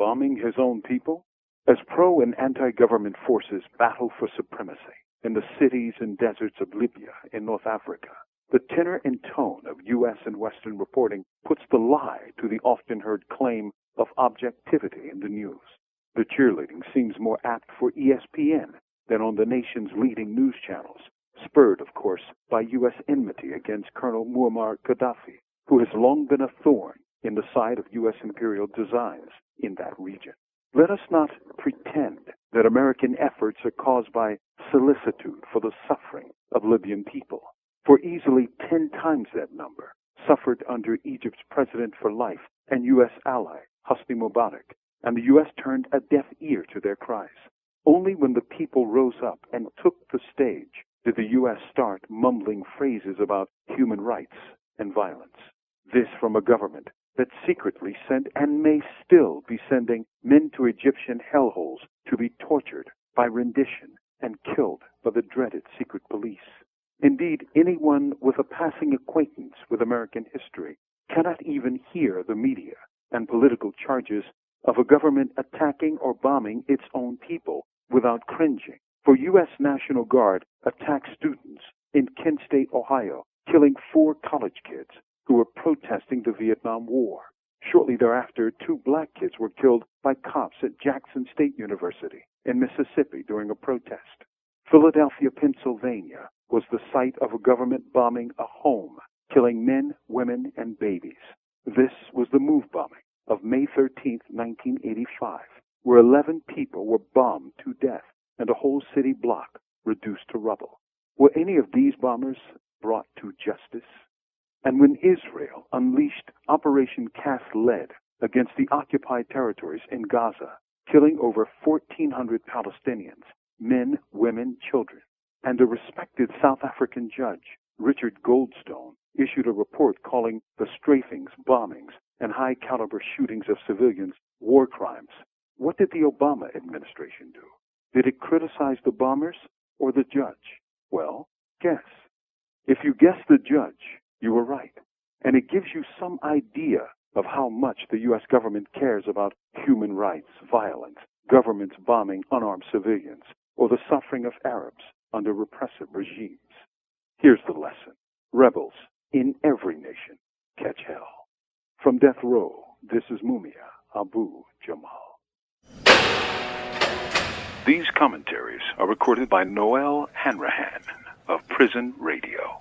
bombing his own people? As pro- and anti-government forces battle for supremacy in the cities and deserts of Libya in North Africa, the tenor and tone of U.S. and Western reporting puts the lie to the often-heard claim of objectivity in the news. The cheerleading seems more apt for ESPN than on the nation's leading news channels, spurred, of course, by U.S. enmity against Colonel Muammar Gaddafi, who has long been a thorn in the side of U.S. imperial designs in that region. Let us not pretend that American efforts are caused by solicitude for the suffering of Libyan people, for easily 10 times that number suffered under Egypt's president for life and U.S. ally Hosni Mubarak, and the U.S. turned a deaf ear to their cries. Only when the people rose up and took the stage did the U.S. start mumbling phrases about human rights and violence. This from a government that secretly sent and may still be sending men to Egyptian hellholes to be tortured by rendition and killed by the dreaded secret police. Indeed, anyone with a passing acquaintance with American history cannot even hear the media and political charges of a government attacking or bombing its own people without cringing. For U.S. National Guard attacked students in Kent State, Ohio, killing 4 college kids who were protesting the Vietnam War. Shortly thereafter, 2 black kids were killed by cops at Jackson State University in Mississippi during a protest. Philadelphia, Pennsylvania was the site of a government bombing a home, killing men, women, and babies. This was the MOVE bombing of May 13, 1985, where 11 people were bombed to death and a whole city block reduced to rubble. Were any of these bombers brought to justice? And when Israel unleashed Operation Cast Lead against the occupied territories in Gaza, killing over 1,400 Palestinians, men, women, children, and a respected South African judge, Richard Goldstone, issued a report calling the strafings, bombings, and high-caliber shootings of civilians war crimes. What did the Obama administration do? Did it criticize the bombers or the judge? Well, guess. If you guess the judge, you were right. And it gives you some idea of how much the U.S. government cares about human rights, violence, governments bombing unarmed civilians, or the suffering of Arabs under repressive regimes. Here's the lesson. Rebels in every nation catch hell. From Death Row, this is Mumia Abu Jamal. These commentaries are recorded by Noel Hanrahan of Prison Radio.